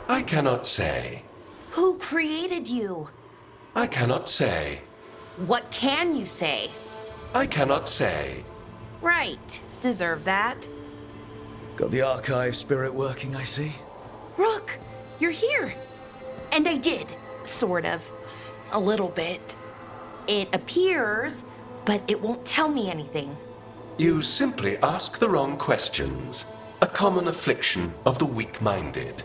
I cannot say. Who created you? I cannot say. What can you say? I cannot say. Right. Deserve that. Got the archive spirit working, I see. Rook, you're here. And I did, sort of. A little bit. It appears, but it won't tell me anything. You simply ask the wrong questions. A common affliction of the weak-minded.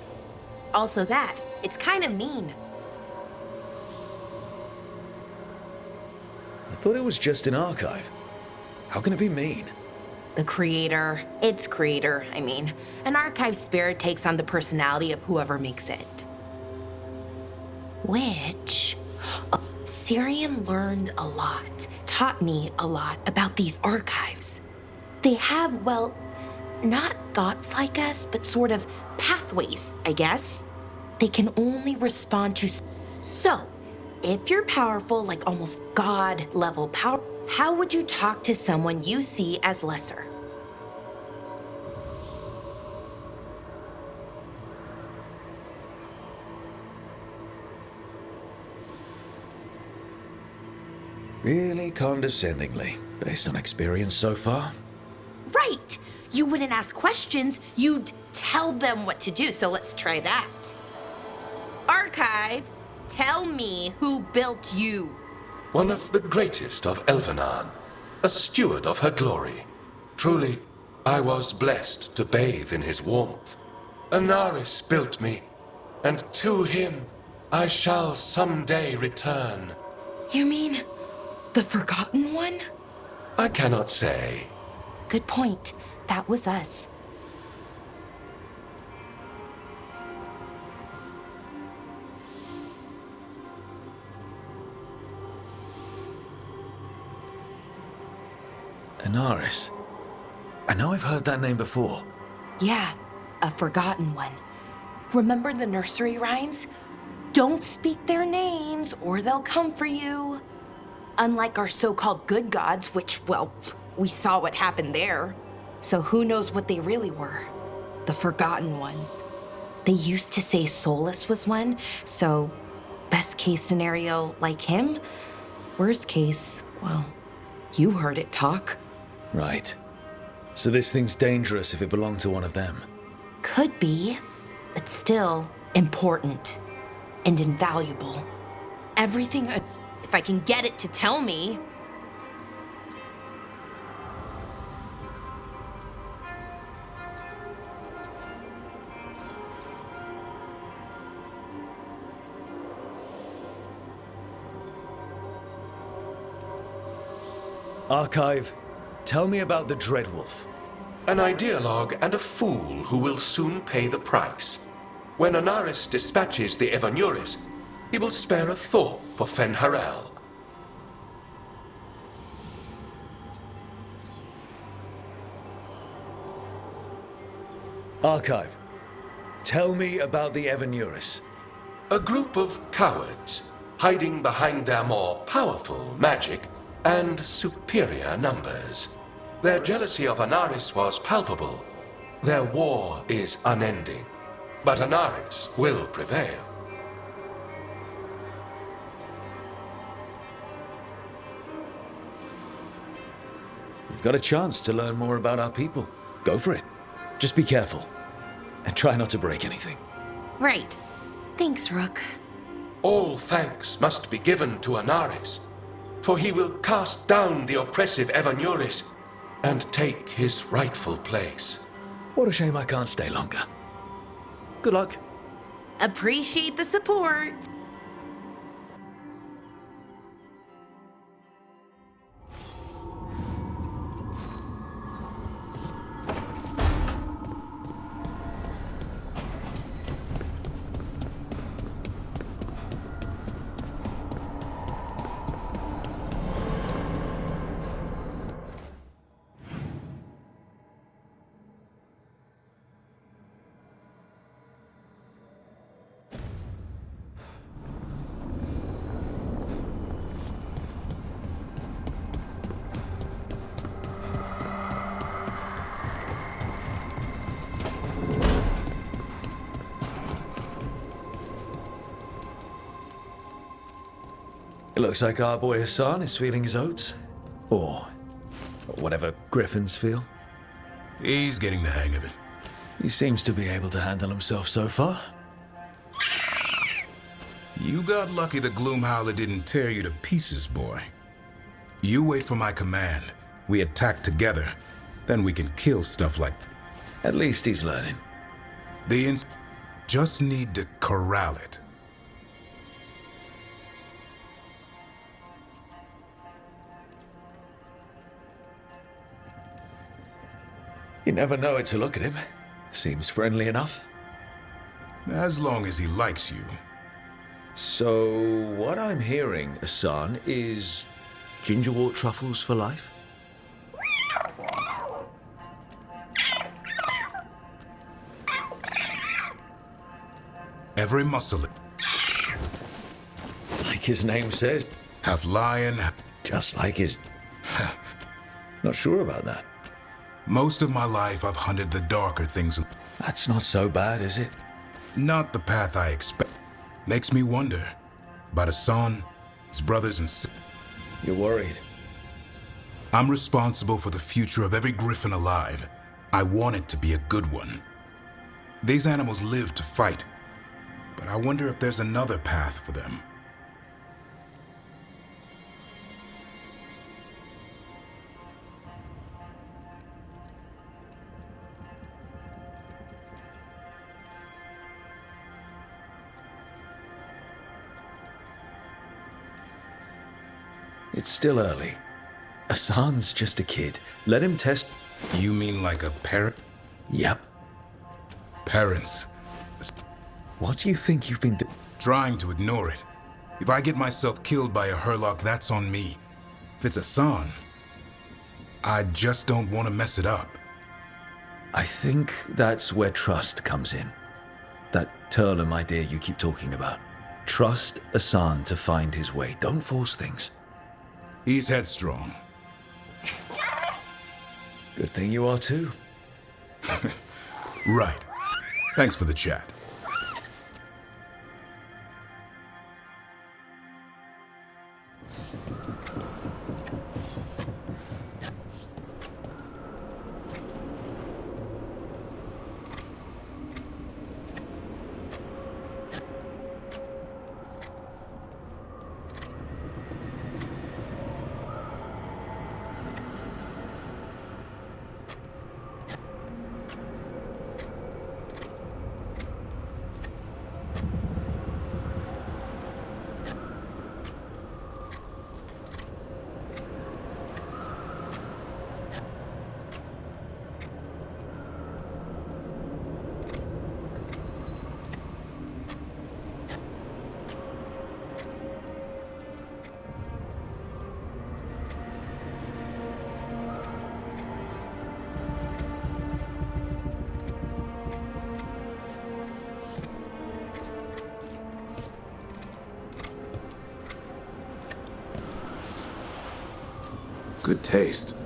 Also that, it's kind of mean. I thought it was just an archive. How can it be mean? Its creator, I mean. An archive spirit takes on the personality of whoever makes it. Which... Syrian learned a lot, taught me a lot about these archives. They have, well, not thoughts like us, but sort of pathways, I guess. They can only respond to... So, if you're powerful, like almost God-level power, how would you talk to someone you see as lesser? Really condescendingly, based on experience so far. Right! You wouldn't ask questions, you'd tell them what to do, so let's try that. Archive, tell me who built you. One of the greatest of Elvenan, a steward of her glory. Truly, I was blessed to bathe in his warmth. Anaris built me, and to him I shall someday return. You mean the Forgotten One? I cannot say. Good point. That was us. Anaris. I know I've heard that name before. Yeah, a Forgotten One. Remember the nursery rhymes? Don't speak their names or they'll come for you. Unlike our so-called good gods, which, well, we saw what happened there. So who knows what they really were? The Forgotten Ones. They used to say Solus was one, so best case scenario like him. Worst case, well, you heard it talk. Right. So this thing's dangerous if it belonged to one of them. Could be, but still important and invaluable. Everything, if I can get it to tell me. Archive, tell me about the Dreadwolf. An ideologue and a fool who will soon pay the price. When Anaris dispatches the Evanuris, he will spare a thought for Fen'Harel. Archive, tell me about the Evanuris. A group of cowards, hiding behind their more powerful magic and superior numbers. Their jealousy of Anaris was palpable. Their war is unending. But Anaris will prevail. You've got a chance to learn more about our people. Go for it. Just be careful. And try not to break anything. Right. Thanks, Rook. All thanks must be given to Anaris, for he will cast down the oppressive Evanuris and take his rightful place. What a shame I can't stay longer. Good luck. Appreciate the support. It looks like our boy Hassan is feeling his oats. Or whatever griffins feel. He's getting the hang of it. He seems to be able to handle himself so far. You got lucky the Gloomhowler didn't tear you to pieces, boy. You wait for my command. We attack together. Then we can kill stuff like... At least he's learning. Just need to corral it. You never know it to look at him. Seems friendly enough. As long as he likes you. So, what I'm hearing, Hassan, is gingerwort truffles for life? Every muscle... Like his name says. Half lion... Just like his... Not sure about that. Most of my life I've hunted the darker things. That's not so bad, is it? Not the path I expect. Makes me wonder about Hassan, his brothers and sisters. You're worried. I'm responsible for the future of every griffin alive. I want it to be a good one. These animals live to fight, but I wonder if there's another path for them. It's still early. Hassan's just a kid. Let him test... You mean like a parent? Yep. Parents. What do you think you've been Trying to ignore it. If I get myself killed by a Hurlock, that's on me. If it's Hassan, I just don't want to mess it up. I think that's where trust comes in. That Turlum idea you keep talking about. Trust Hassan to find his way. Don't force things. He's headstrong. Good thing you are too. Right. Thanks for the chat. Good taste.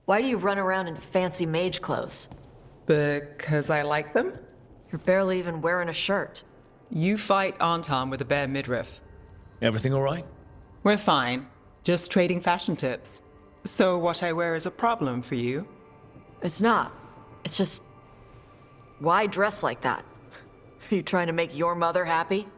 Why do you run around in fancy mage clothes? Because I like them? You're barely even wearing a shirt. You fight Anton with a bare midriff. Everything all right? We're fine. Just trading fashion tips. So what I wear is a problem for you? It's not. It's just... Why dress like that? Are you trying to make your mother happy?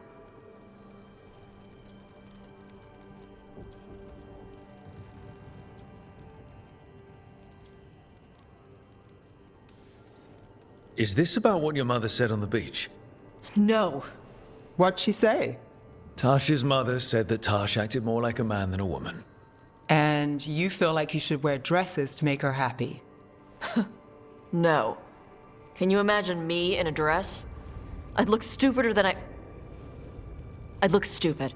Is this about what your mother said on the beach? No. What'd she say? Tasha's mother said that Tash acted more like a man than a woman. And you feel like you should wear dresses to make her happy? No. Can you imagine me in a dress? I'd look stupider than I'd look stupid.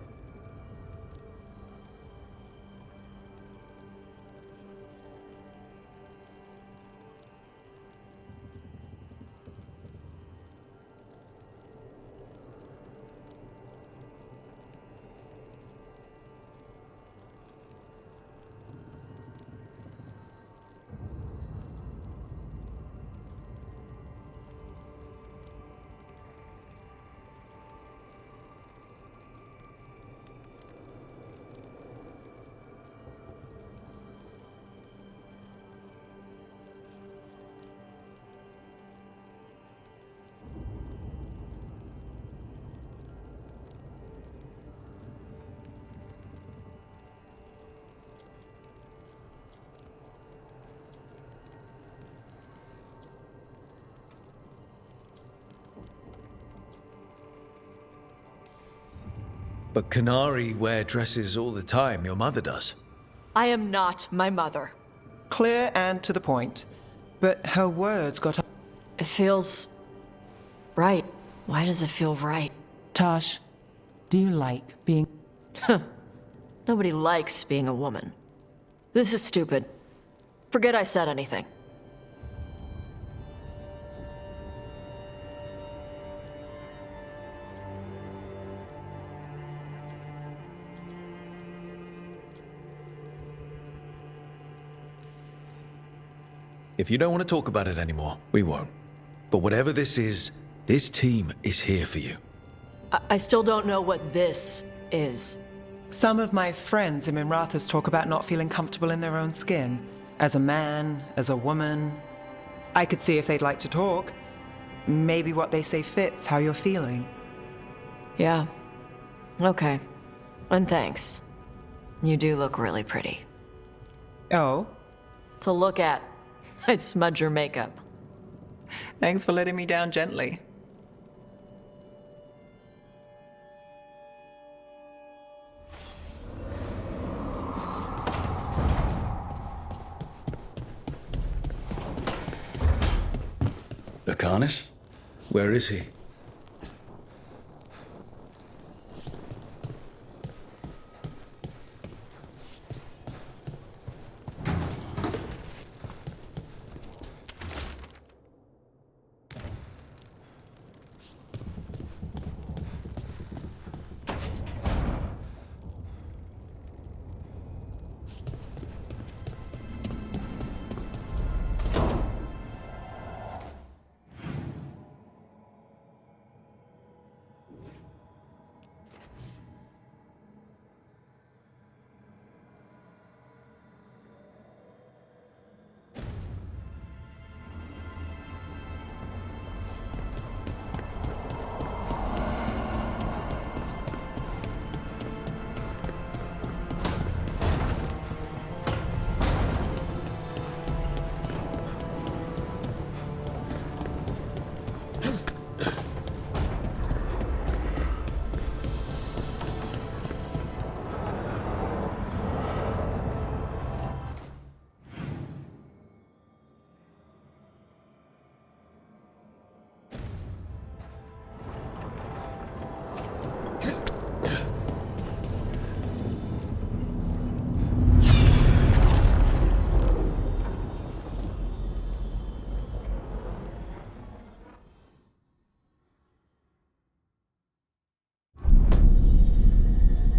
But Canary wear dresses all the time. Your mother does. I am not my mother. Clear and to the point. But her words got... It feels right. Why does it feel right? Tosh, do you like being... Nobody likes being a woman. This is stupid. Forget I said anything. If you don't want to talk about it anymore, we won't. But whatever this is, this team is here for you. I still don't know what this is. Some of my friends in Minrathous talk about not feeling comfortable in their own skin. As a man, as a woman. I could see if they'd like to talk. Maybe what they say fits how you're feeling. Yeah. Okay. And thanks. You do look really pretty. Oh? To look at, I'd smudge your makeup. Thanks for letting me down gently. Lucanus? Where is he?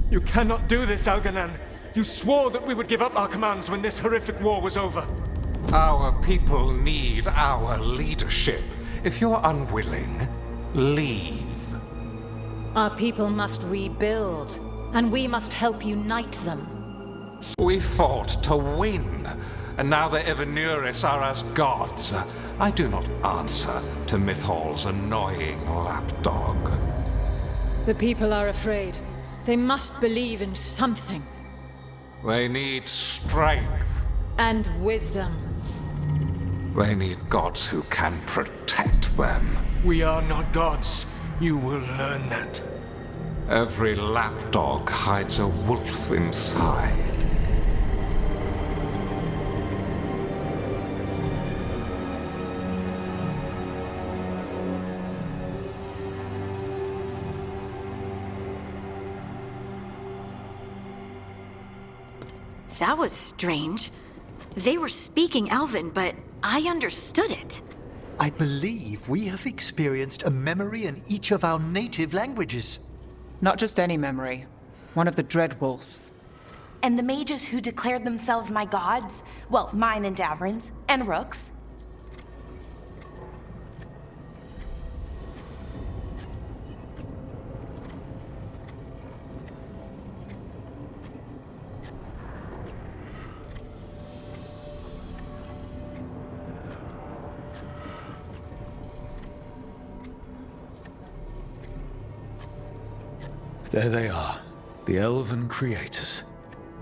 You cannot do this, Algernon. You swore that we would give up our commands when this horrific war was over. Our people need our leadership. If you're unwilling, leave. Our people must rebuild, and we must help unite them. We fought to win, and now the Evenuris are as gods. I do not answer to Mythal's annoying lapdog. The people are afraid. They must believe in something. They need strength. And wisdom. They need gods who can protect them. We are not gods. You will learn that. Every lapdog hides a wolf inside. That was strange. They were speaking Elven, but I understood it. I believe we have experienced a memory in each of our native languages. Not just any memory. One of the Dreadwolves. And the mages who declared themselves my gods, well, mine and Davrin's, and Rook's. There they are, the elven creators.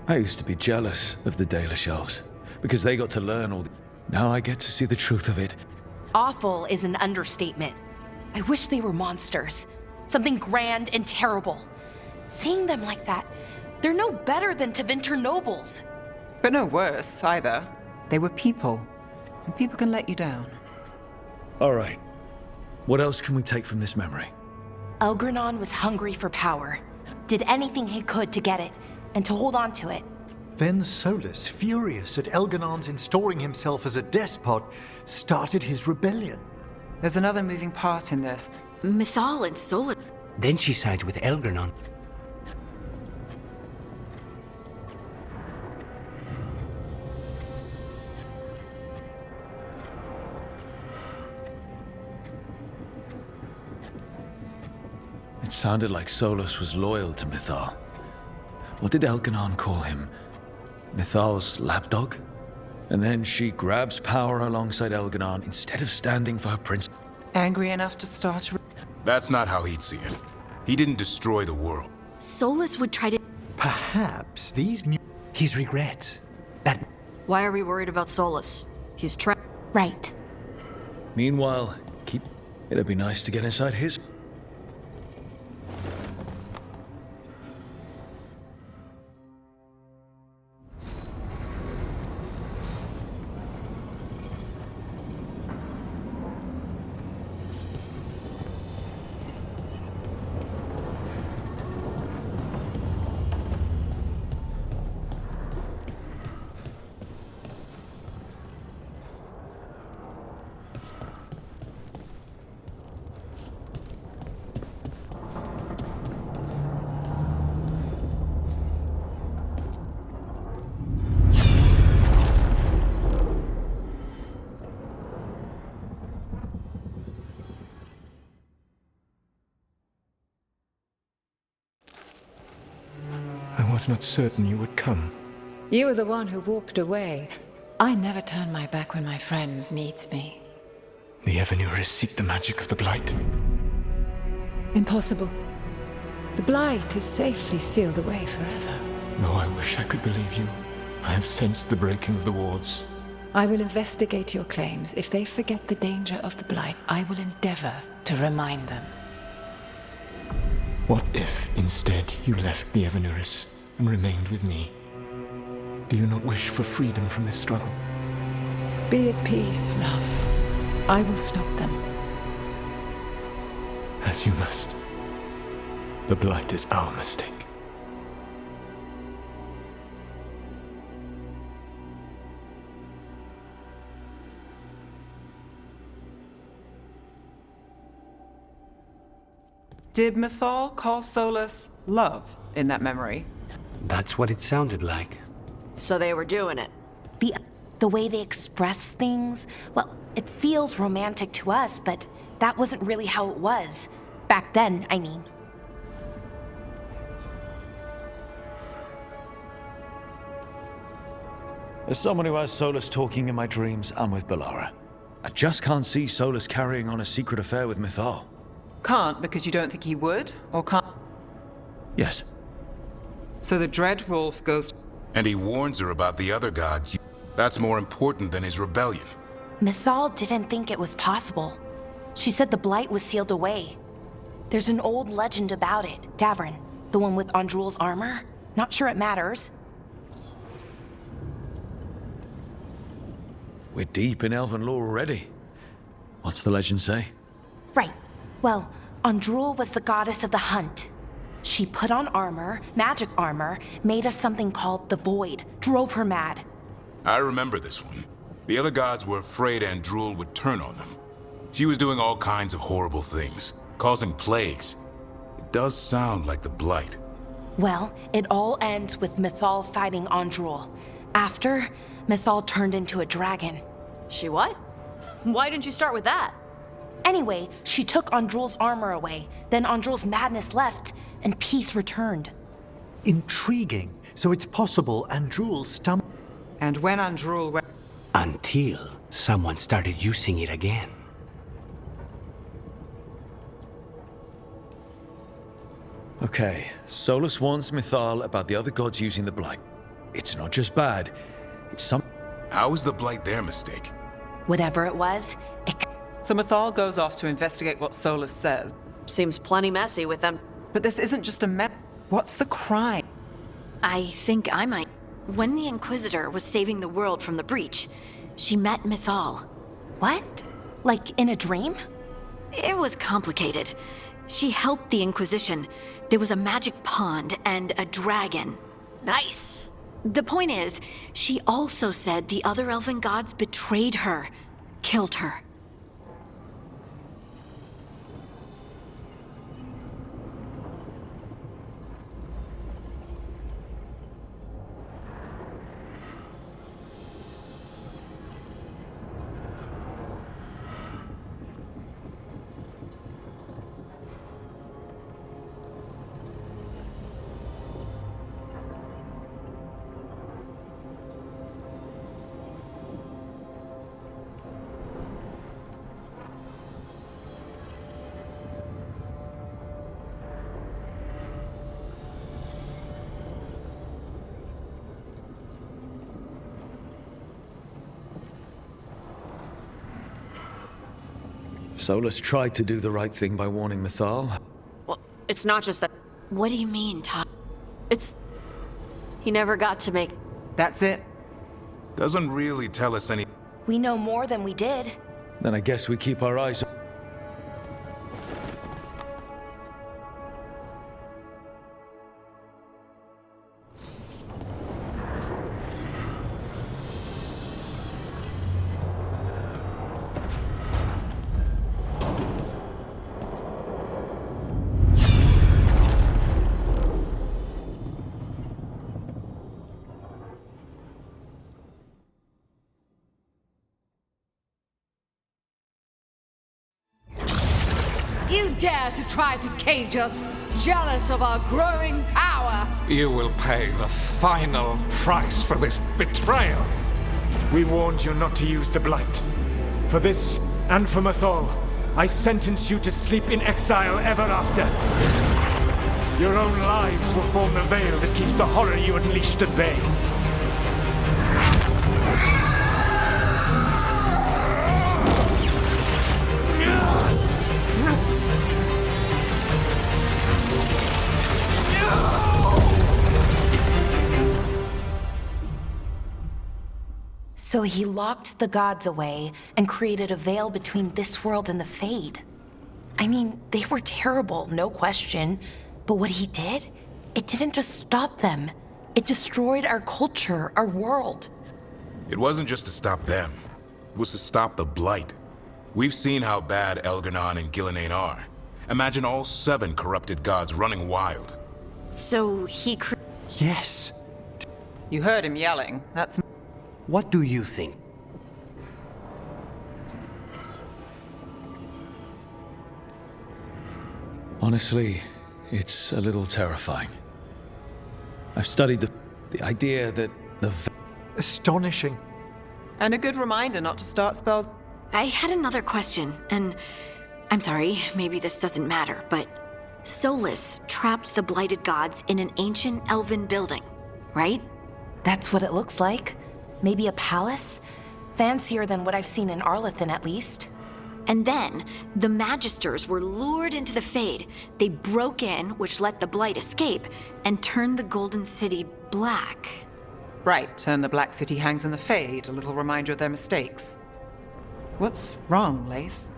I used to be jealous of the Dalish elves, because they got to learn all the... Now I get to see the truth of it. Awful is an understatement. I wish they were monsters. Something grand and terrible. Seeing them like that, they're no better than Tevinter nobles. But no worse, either. They were people. And people can let you down. All right. What else can we take from this memory? Elgranon was hungry for power. Did anything he could to get it, and to hold on to it. Then Solus, furious at Elganon's installing himself as a despot, started his rebellion. There's another moving part in this. Mythal and Solus. Then she sides with Elgranon. It sounded like Solus was loyal to Mythal. What did Elganon call him? Mythal's lapdog? And then she grabs power alongside Elganon instead of standing for her prince. Angry enough to start a... That's not how he'd see it. He didn't destroy the world. Solus would try to... Perhaps these his regret. That... Why are we worried about Solus? He's trapped. Right. Meanwhile, it'd be nice to get inside his... I was not certain you would come. You were the one who walked away. I never turn my back when my friend needs me. The Evenuris seek the magic of the Blight. Impossible. The Blight is safely sealed away forever. Though I wish I could believe you. I have sensed the breaking of the wards. I will investigate your claims. If they forget the danger of the Blight, I will endeavor to remind them. What if, instead, you left the Evenuris and remained with me? Do you not wish for freedom from this struggle? Be at peace, love. I will stop them. As you must. The Blight is our mistake. Did Mythal call Solus love in that memory? That's what it sounded like. So they were doing it. The way they express things, well, it feels romantic to us, but that wasn't really how it was. Back then, I mean. As someone who has Solus talking in my dreams, I'm with Balara. I just can't see Solus carrying on a secret affair with Mythal. Can't because you don't think he would? Or can't... Yes. So the Dreadwolf goes... And he warns her about the other gods. That's more important than his rebellion. Mythal didn't think it was possible. She said the Blight was sealed away. There's an old legend about it. Davrin, the one with Andrul's armor. Not sure it matters. We're deep in elven lore already. What's the legend say? Right. Well, Andrul was the goddess of the hunt. She put on armor, magic armor, made us something called the Void, drove her mad. I remember this one. The other gods were afraid Andrul would turn on them. She was doing all kinds of horrible things, causing plagues. It does sound like the Blight. Well, it all ends with Mythal fighting Andrul. After, Mythal turned into a dragon. She what? Why didn't you start with that? Anyway, she took Andrul's armor away, then Andrul's madness left, and peace returned. Intriguing. So it's possible Andrul stumbled. And when Andrul went. Until someone started using it again. Okay, Solus warns Mythal about the other gods using the Blight. It's not just bad, it's some... How is the Blight their mistake? Whatever it was, So Mythal goes off to investigate what Solus says. Seems plenty messy with them. But this isn't just a mess. What's the crime? I think I might. When the Inquisitor was saving the world from the breach, she met Mythal. What? Like in a dream? It was complicated. She helped the Inquisition. There was a magic pond and a dragon. Nice. The point is, she also said the other elven gods betrayed her, killed her. Solus tried to do the right thing by warning Mythal. Well, it's not just that. What do you mean, Todd? It's... He never got to make... That's it. Doesn't really tell us any. we know more than we did. Then I guess we keep our eyes... You dare to try to cage us, jealous of our growing power! You will pay the final price for this betrayal. We warned you not to use the Blight. For this, and for Mythal, I sentence you to sleep in exile ever after. Your own lives will form the veil that keeps the horror you unleashed at bay. So he locked the gods away and created a veil between this world and the Fade. I mean, they were terrible, no question. But what he did, it didn't just stop them. It destroyed our culture, our world. It wasn't just to stop them. It was to stop the Blight. We've seen how bad Elganon and Gillenane are. Imagine all 7 corrupted gods running wild. So he Yes. You heard him yelling. That's... What do you think? Honestly, it's a little terrifying. I've studied the idea that the... Astonishing. And a good reminder not to start spells. I had another question, and I'm sorry, maybe this doesn't matter, but Solus trapped the blighted gods in an ancient elven building, right? That's what it looks like. Maybe a palace? Fancier than what I've seen in Arlethan, at least. And then, the Magisters were lured into the Fade. They broke in, which let the Blight escape, and turned the Golden City black. Right, and the Black City hangs in the Fade, a little reminder of their mistakes. What's wrong, Lace?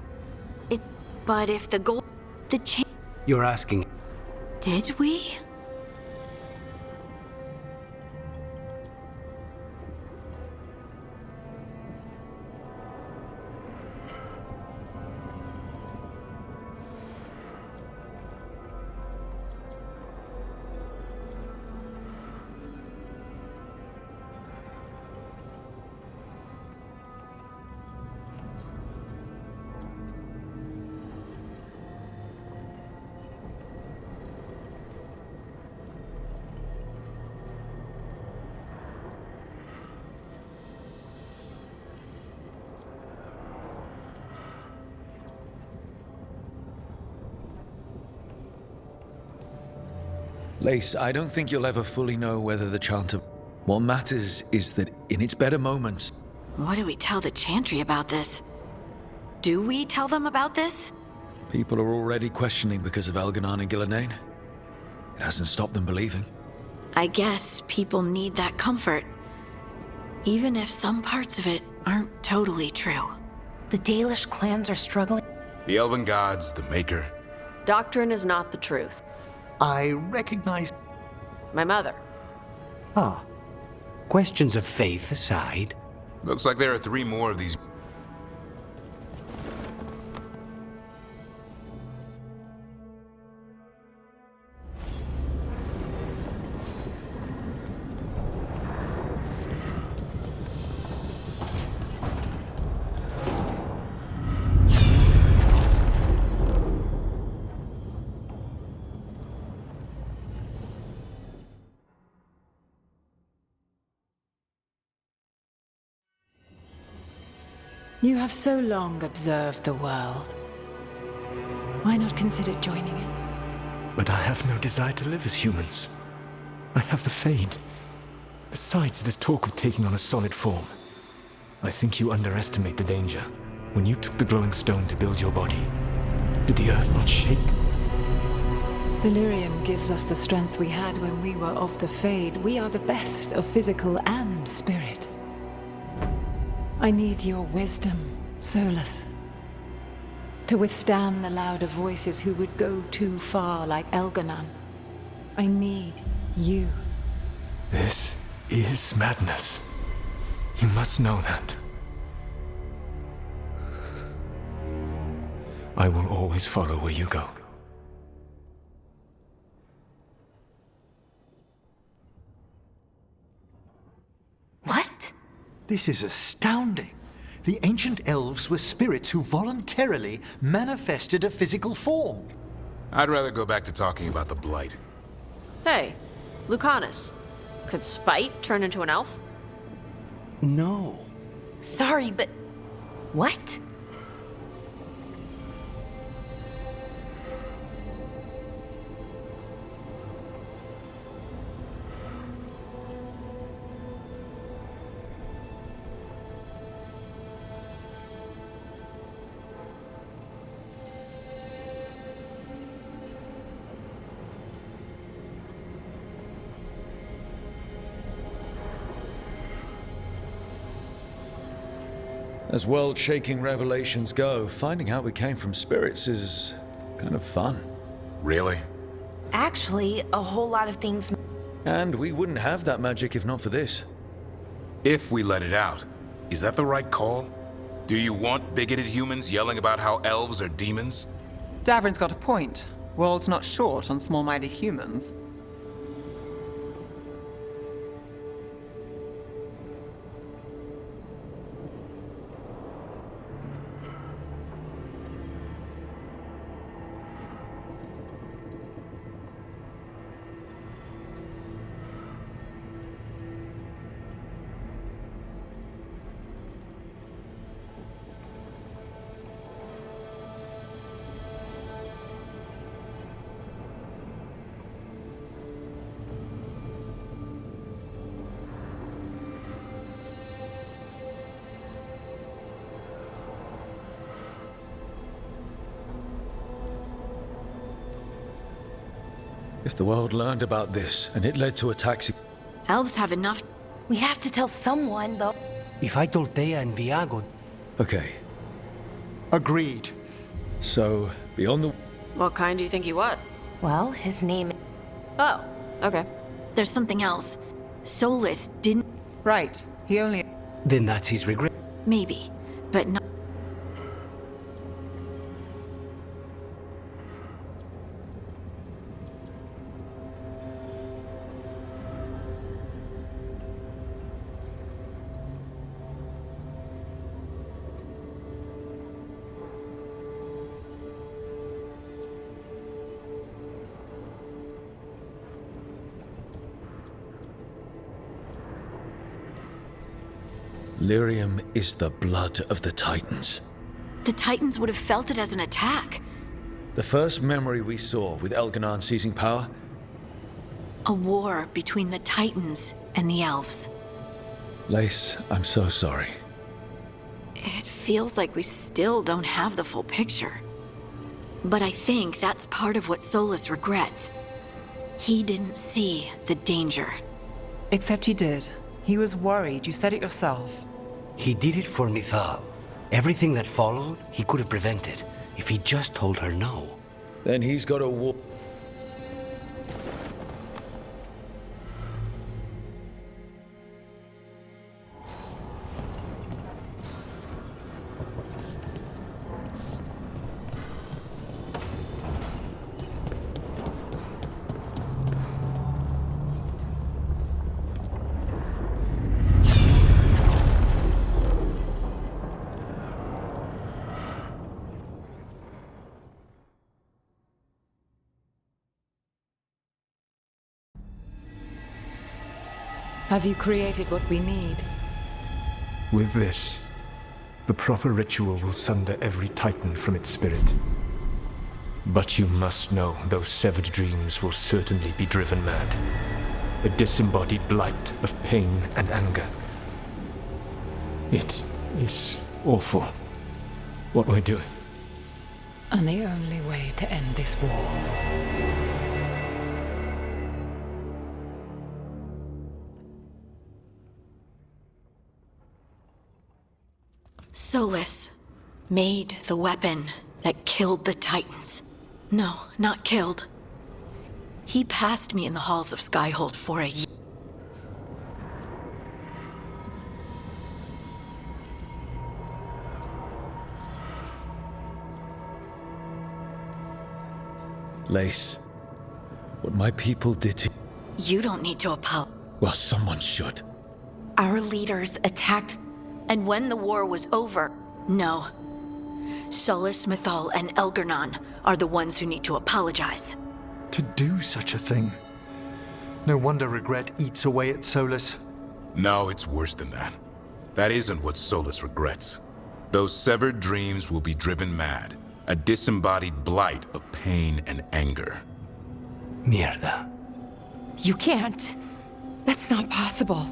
But if the gold... the chain... You're asking... Did we? Lace, I don't think you'll ever fully know whether the chant of... What matters is that in its better moments... What do we tell the Chantry about this? Do we tell them about this? People are already questioning because of Elganon and Gillenane. It hasn't stopped them believing. I guess people need that comfort. Even if some parts of it aren't totally true. The Dalish clans are struggling. The Elven Gods, the Maker. Doctrine is not the truth. I recognize... My mother. Ah. Questions of faith aside. Looks like there are 3 more of these. You have so long observed the world. Why not consider joining it? But I have no desire to live as humans. I have the Fade. Besides, this talk of taking on a solid form. I think you underestimate the danger. When you took the glowing stone to build your body, did the earth not shake? Delirium gives us the strength we had when we were of the Fade. We are the best of physical and spirit. I need your wisdom, Solus. To withstand the louder voices who would go too far like Elganon. I need you. This is madness. You must know that. I will always follow where you go. What? This is astounding. The ancient elves were spirits who voluntarily manifested a physical form. I'd rather go back to talking about the Blight. Hey, Lucanus. Could Spite turn into an elf? No. Sorry, but... What? As world-shaking revelations go, finding out we came from spirits is kind of fun. Really? Actually, a whole lot of things... And we wouldn't have that magic if not for this. If we let it out, is that the right call? Do you want bigoted humans yelling about how elves are demons? Davrin's got a point. World's not short on small-minded humans. If the world learned about this, and it led to attacks... Elves have enough. We have to tell someone, though. If I told Thea and Viago... Okay, Agreed. so, beyond the... What kind do you think he was? Well, his name... Oh, okay. There's something else. Solus didn't... Right. He only... Then that's his regret. Maybe, but not... Lyrium is the blood of the Titans. The Titans would have felt it as an attack. The first memory we saw with Elganon seizing power? A war between the Titans and the elves. Lace, I'm so sorry. It feels like we still don't have the full picture. But I think that's part of what Solus regrets. He didn't see the danger. Except he did. He was worried. You said it yourself. He did it for Mithal. Everything that followed, he could have prevented if he just told her no. Then he's got a war. Have you created what we need? With this, the proper ritual will sunder every Titan from its spirit. But you must know those severed dreams will certainly be driven mad. A disembodied blight of pain and anger. It is awful what we're doing. And the only way to end this war. Solus made the weapon that killed the Titans. No, not killed. He passed me in the halls of Skyhold for a year. Lace, what my people did to... You don't need to apologize. Well, someone should. Our leaders attacked... And when the war was over, no. Solus, Mithal, and Elgarnon are the ones who need to apologize. To do such a thing. No wonder regret eats away at Solus. No, it's worse than that. That isn't what Solus regrets. Those severed dreams will be driven mad. A disembodied blight of pain and anger. Mierda. You can't. That's not possible.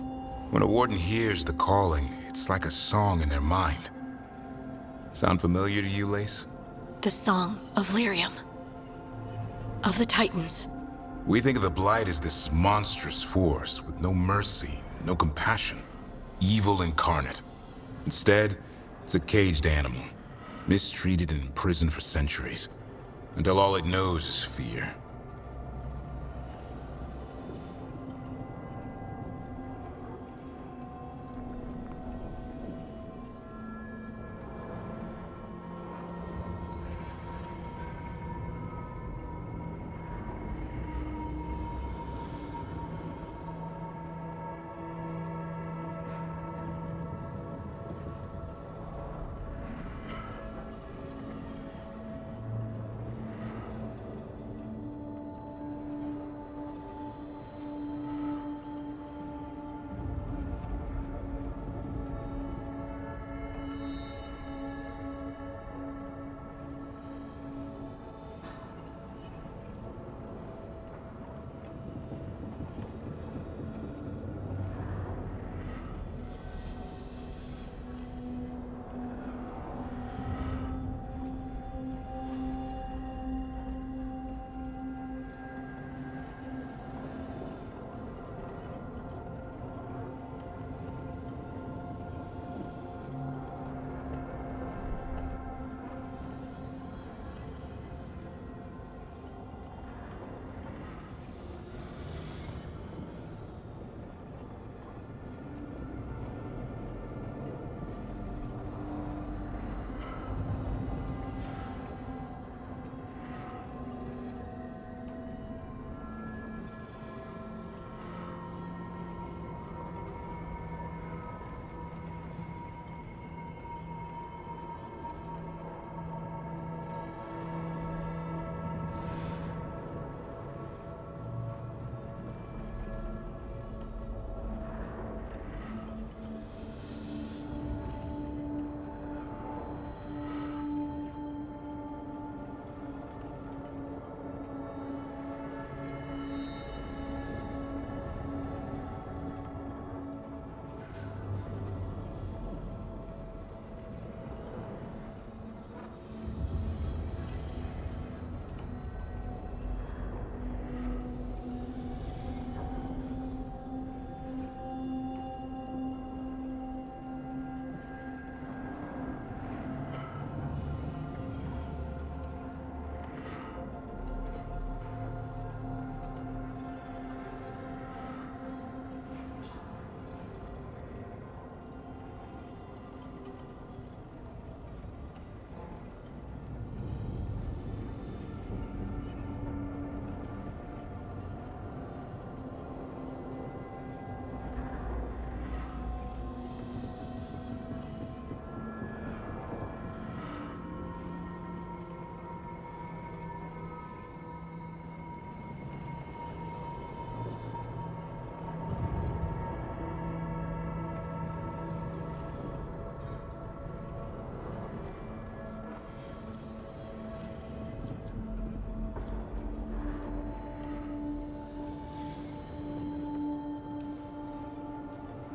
When a warden hears the calling, it's like a song in their mind. Sound familiar to you, Lace? The song of Lyrium. Of the Titans. We think of the Blight as this monstrous force with no mercy, no compassion. Evil incarnate. Instead, it's a caged animal. Mistreated and imprisoned for centuries. Until all it knows is fear.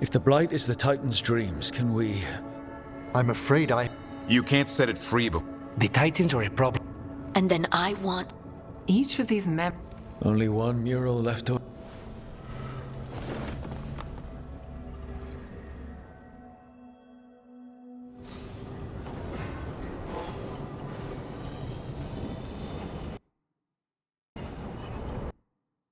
If the Blight is the Titan's dreams, can we... I'm afraid You can't set it free, but The Titans are a problem. And then I want Each of these Only one mural left to...